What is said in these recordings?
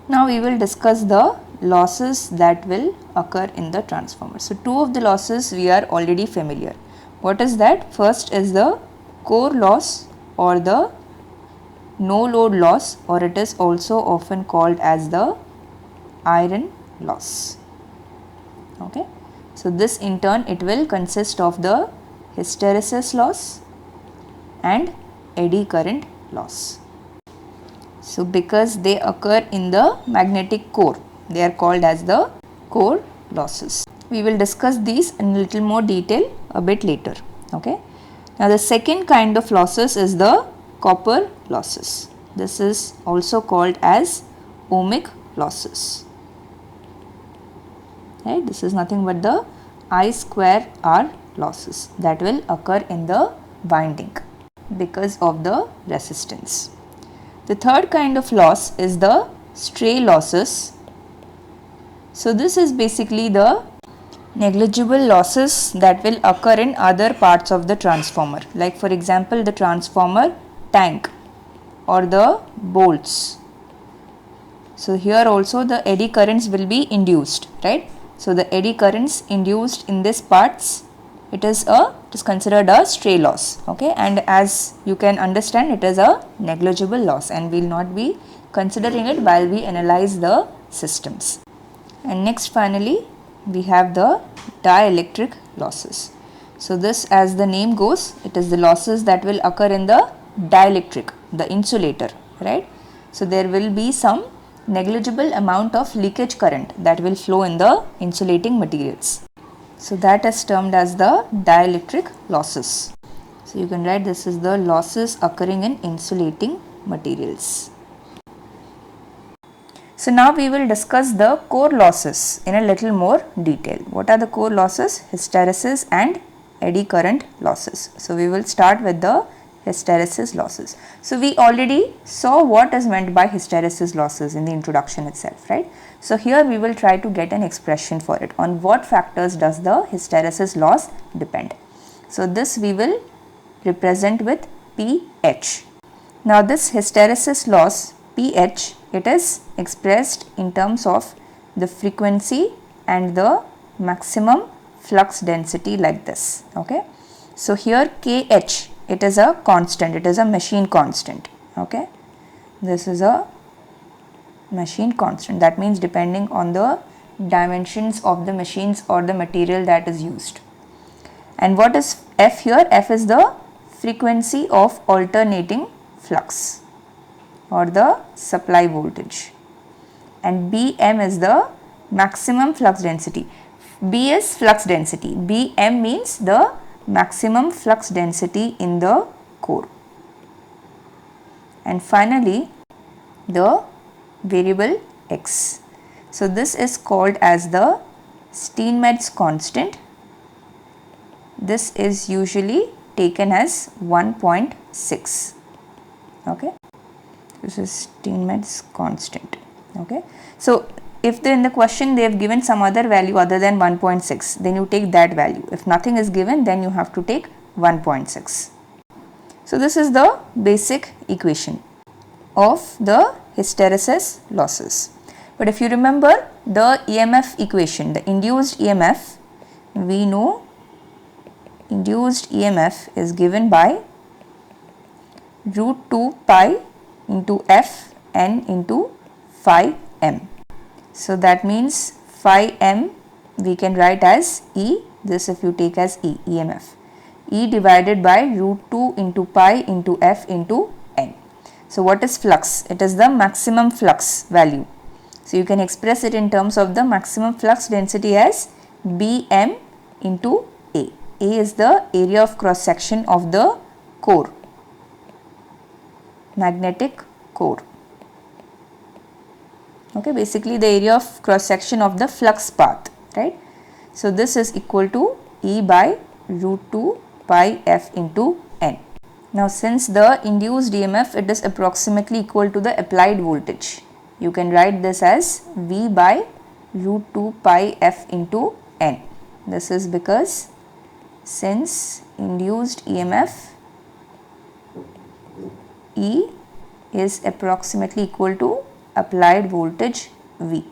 Now we will discuss the losses that will occur in the transformer. So two of the losses we are already familiar. What is that? First is the core loss or the no load loss, or it is also often called as the iron loss. Okay. So this in turn it will consist of the hysteresis loss and eddy current loss. So because they occur in the magnetic core, they are called as the core losses. We will discuss these in a little more detail a bit later. Okay. Now the second kind of losses is the copper losses. This is also called as ohmic losses. Right? This is nothing but the I square R losses that will occur in the winding because of the resistance. The third kind of loss is the stray losses. So this is basically the negligible losses that will occur in other parts of the transformer, like for example the transformer tank or the bolts. So here also the eddy currents will be induced, right? So the eddy currents induced in this parts, it is considered a stray loss, okay, and as you can understand it is a negligible loss and we will not be considering it while we analyze the systems. And next finally we have the dielectric losses. So this, as the name goes, it is the losses that will occur in the dielectric, the insulator, right? So there will be some negligible amount of leakage current that will flow in the insulating materials. So that is termed as the dielectric losses. So you can write this is the losses occurring in insulating materials. So now we will discuss the core losses in a little more detail. What are the core losses? Hysteresis and eddy current losses. So we will start with the hysteresis losses. So we already saw what is meant by hysteresis losses in the introduction itself, right? So here we will try to get an expression for it. On what factors does the hysteresis loss depend? So this we will represent with pH. Now this hysteresis loss pH, it is expressed in terms of the frequency and the maximum flux density like this, okay. So here KH, it is a constant, it is a machine constant, okay. This is a machine constant, that means depending on the dimensions of the machines or the material that is used. And what is F here? F is the frequency of alternating flux or the supply voltage, and Bm is the maximum flux density. B is flux density, Bm means the maximum flux density in the core. And finally the variable X. So this is called as the Steinmetz constant. This is usually taken as 1.6, okay. This is Steinmetz constant, okay. So if in the question they have given some other value other than 1.6, then you take that value. If nothing is given, then you have to take 1.6. So this is the basic equation of the hysteresis losses. But if you remember the EMF equation, the induced EMF, we know induced EMF is given by root 2 pi into F n into phi m. So that means phi m we can write as E, this if you take as E, EMF, E divided by root 2 into pi into F into n. So what is flux? It is the maximum flux value. So you can express it in terms of the maximum flux density as Bm into A. A is the area of cross section of the core, magnetic core. Okay, basically the area of cross section of the flux path, right? So this is equal to E by root 2 pi F into N. Now since the induced EMF, it is approximately equal to the applied voltage, you can write this as V by root 2 pi F into N. This is because since induced EMF E is approximately equal to applied voltage V.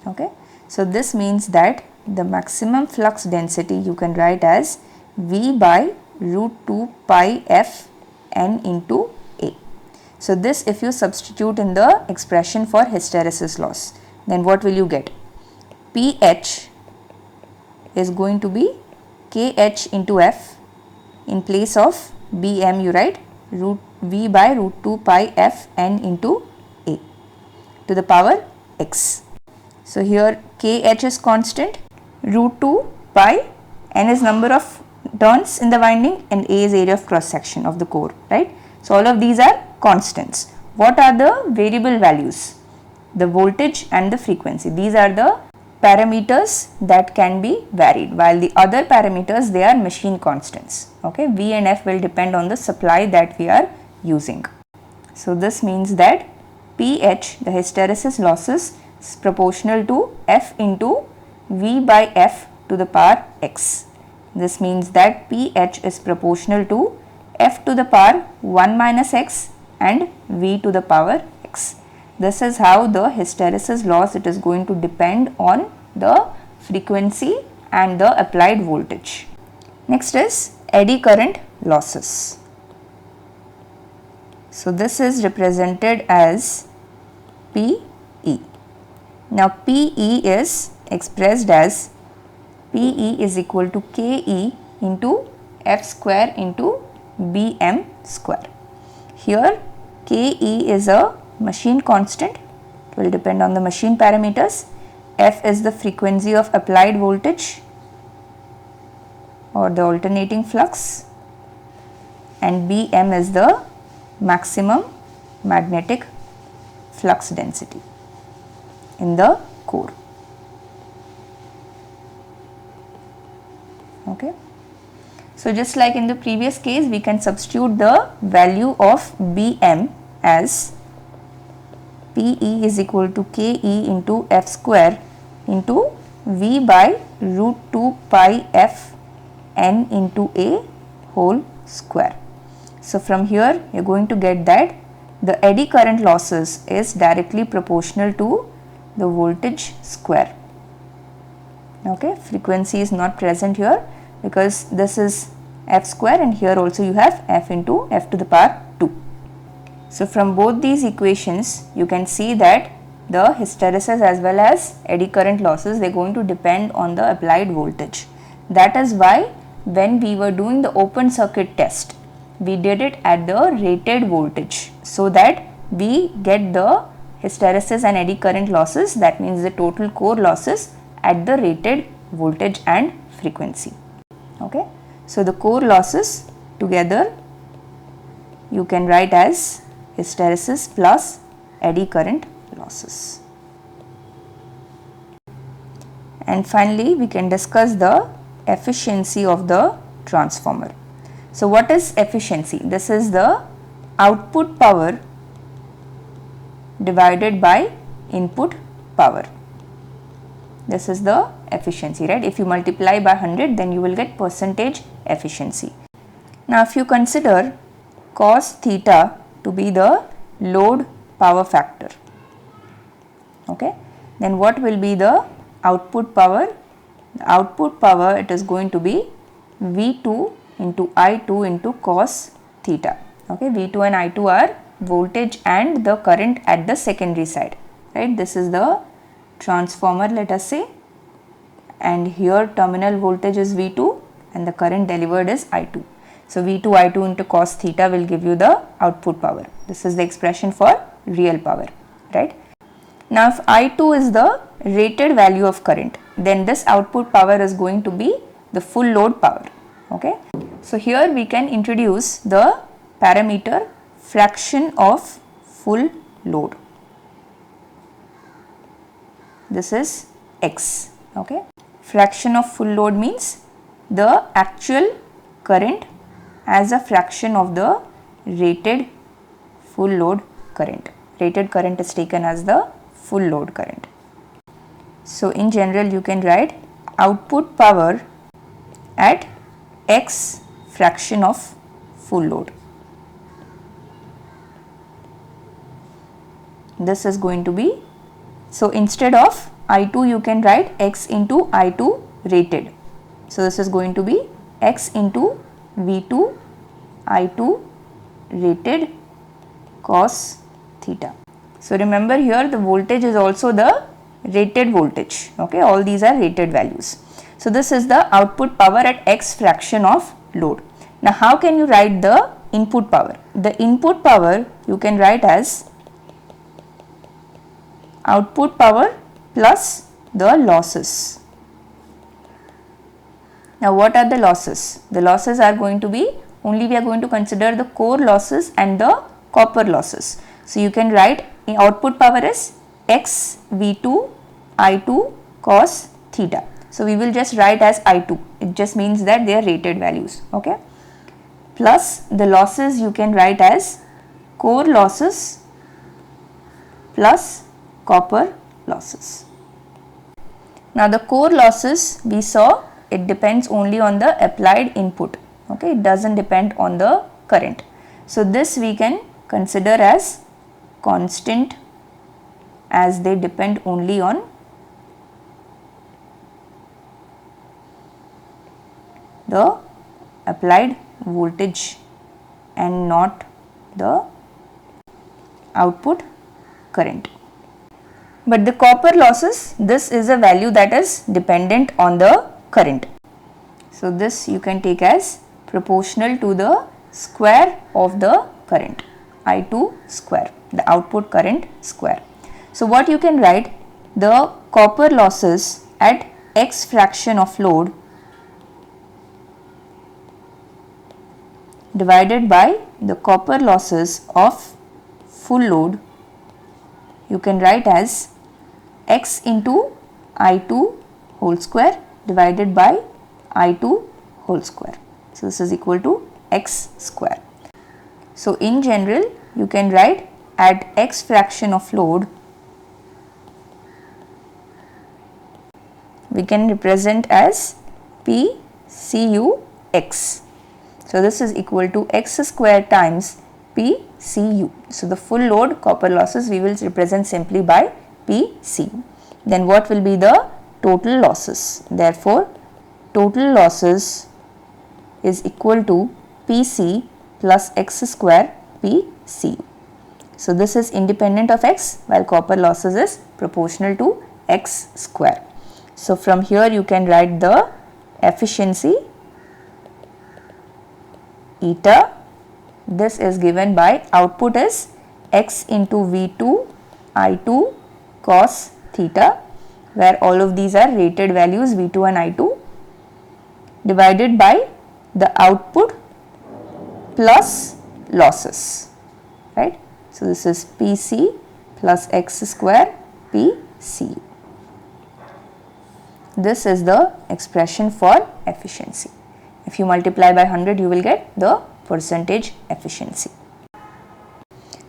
Okay. So this means that the maximum flux density you can write as V by root 2 pi f n into A. So this, if you substitute in the expression for hysteresis loss, then what will you get? PH is going to be KH into F. In place of BM you write root V by root 2 pi f n into A to the power x. So here KH is constant, root 2 pi, n is number of turns in the winding, and A is area of cross section of the core, right? So all of these are constants. What are the variable values? The voltage and the frequency. These are the parameters that can be varied, while the other parameters, they are machine constants. Okay, V and F will depend on the supply that we are using. So this means that PH, the hysteresis losses, is proportional to F into V by F to the power x. This means that PH is proportional to F to the power 1 minus x and V to the power x. This is how the hysteresis loss, it is going to depend on the frequency and the applied voltage. Next is eddy current losses. So this is represented as PE. Now PE is expressed as PE is equal to KE into F square into BM square. Here KE is a machine constant, it will depend on the machine parameters. F is the frequency of applied voltage or the alternating flux, and Bm is the maximum magnetic flux density in the core. Okay. So just like in the previous case, we can substitute the value of Bm as PE is equal to KE into F square into V by root 2 pi f n into A whole square. So from here you are going to get that the eddy current losses is directly proportional to the voltage square. Okay, frequency is not present here because this is F square and here also you have F into F to the power 2. So from both these equations you can see that the hysteresis as well as eddy current losses, they are going to depend on the applied voltage. That is why when we were doing the open circuit test, we did it at the rated voltage so that we get the hysteresis and eddy current losses, that means the total core losses at the rated voltage and frequency. Okay. So the core losses together you can write as hysteresis plus eddy current losses. And finally we can discuss the efficiency of the transformer. So what is efficiency? This is the output power divided by input power. This is the efficiency, right? If you multiply by 100, then you will get percentage efficiency. Now if you consider cos theta to be the load power factor, okay, then what will be the output power? The output power, it is going to be V2 into I2 into cos theta. Okay, V2 and I2 are voltage and the current at the secondary side, right? This is the transformer, let us say, and here terminal voltage is V2 and the current delivered is I2. So V2 I2 into cos theta will give you the output power. This is the expression for real power, right? Now if I2 is the rated value of current, then this output power is going to be the full load power. Okay. So here we can introduce the parameter fraction of full load. This is X. Okay. Fraction of full load means the actual current as a fraction of the rated full load current. Rated current is taken as the full load current. So in general you can write output power at X fraction of full load. this is going to be, so instead of I2 you can write x into I2 rated. So this is going to be x into V2 I2 rated cos theta. So remember here the voltage is also the rated voltage, okay, all these are rated values. So this is the output power at x fraction of load. Now how can you write the input power? The input power you can write as output power plus the losses. Now what are the losses? The losses are going to be, only we are going to consider the core losses and the copper losses. So you can write output power is x V2 I2 cos theta. So we will just write as I2, it just means that they are rated values, okay. Plus the losses you can write as core losses plus copper losses. Now the core losses we saw, it depends only on the applied input, okay, it doesn't depend on the current. So this we can consider as constant, as they depend only on the applied voltage and not the output current. But the copper losses, this is a value that is dependent on the current. So this you can take as proportional to the square of the current, I2 square, the output current square. So what you can write, the copper losses at x fraction of load divided by the copper losses of full load, you can write as x into I2 whole square divided by I2 whole square. So this is equal to x square. So in general you can write at x fraction of load, we can represent as P Cu x. So this is equal to x square times P Cu. So the full load copper losses we will represent simply by P Cu. Then what will be the total losses? Therefore total losses is equal to Pc plus x square Pcu. So this is independent of x, while copper losses is proportional to x square. So from here you can write the efficiency eta. This is given by output is x into V2 I2 cos theta, where all of these are rated values V2 and I2, divided by the output plus losses, right. So this is Pc plus x square Pcu. This is the expression for efficiency. If you multiply by 100 you will get the percentage efficiency.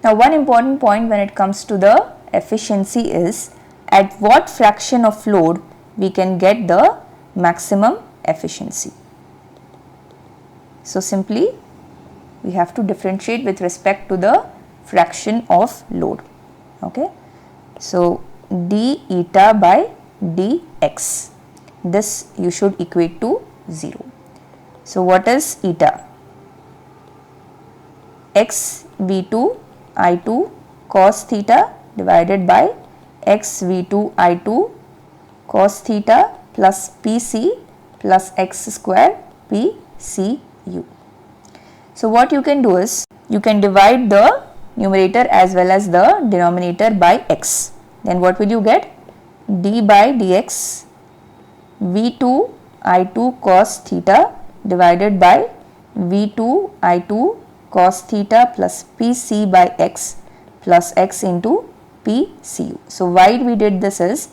Now one important point when it comes to the efficiency is at what fraction of load we can get the maximum efficiency. So simply we have to differentiate with respect to the fraction of load, okay. So d eta by dx, this you should equate to 0. So what is eta? X V2 I2 cos theta divided by x V2 I2 cos theta plus Pc plus x square Pcu. So what you can do is, you can divide the numerator as well as the denominator by x. Then what will you get? D by dx V2 I2 cos theta divided by V2 I2 cos theta plus Pc by x plus x into Pcu. So why we did this is,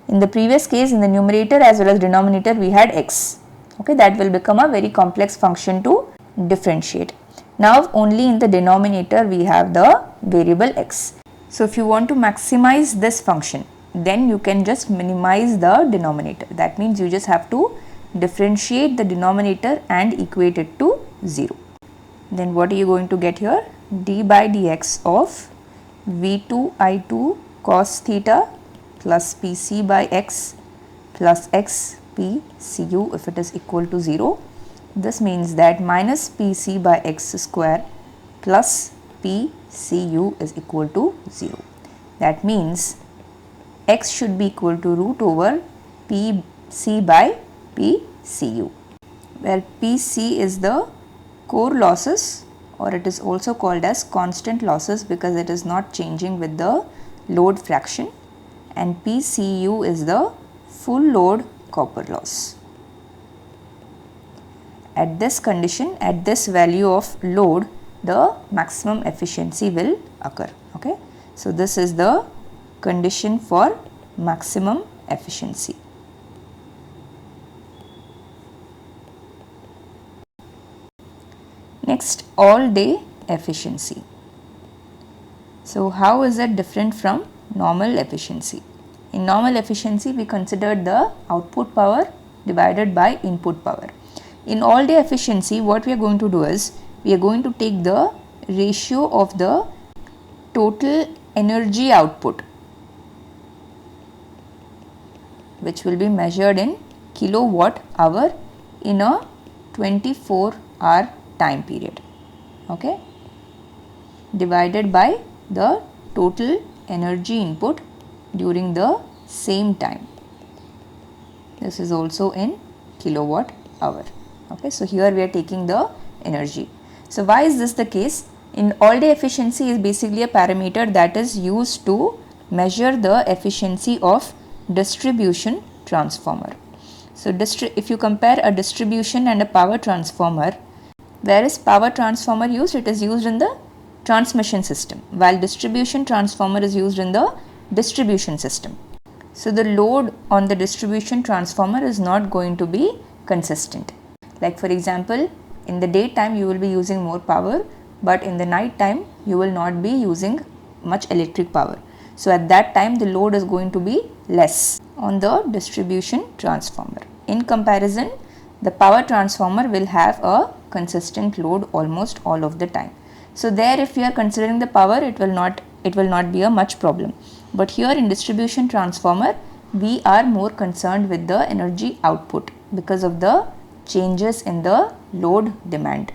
in the previous case in the numerator as well as denominator we had x, okay, that will become a very complex function to differentiate. Now only in the denominator we have the variable x. So if you want to maximize this function, then you can just minimize the denominator. That means you just have to differentiate the denominator and equate it to 0. Then what are you going to get here? D by dx of V2 I2 cos theta plus PC by x plus x P Cu if it is equal to 0. This means that minus PC by x square plus P Cu is equal to 0. That means x should be equal to root over Pc by Pcu, where Pc is the core losses, or it is also called as constant losses because it is not changing with the load fraction, and Pcu is the full load copper loss. At this condition, at this value of load, the maximum efficiency will occur. Okay. So, this is the condition for maximum efficiency. Next, all day efficiency. So, how is it different from normal efficiency? In normal efficiency, we considered the output power divided by input power. In all day efficiency, what we are going to do is, we are going to take the ratio of the total energy output, which will be measured in kilowatt hour in a 24-hour time period, okay, divided by the total energy input during the same time. This is also in kilowatt hour. Okay, so here we are taking the energy. So why is this the case? In all day efficiency is basically a parameter that is used to measure the efficiency of distribution transformer. So if you compare a distribution and a power transformer, where is power transformer used? It is used in the transmission system, while distribution transformer is used in the distribution system. So the load on the distribution transformer is not going to be consistent. Like for example, in the daytime you will be using more power, but in the night time you will not be using much electric power. So at that time the load is going to be less on the distribution transformer. In comparison, the power transformer will have a consistent load almost all of the time. So there, if we are considering the power, it will not be a much problem. But here in distribution transformer, we are more concerned with the energy output because of the changes in the load demand.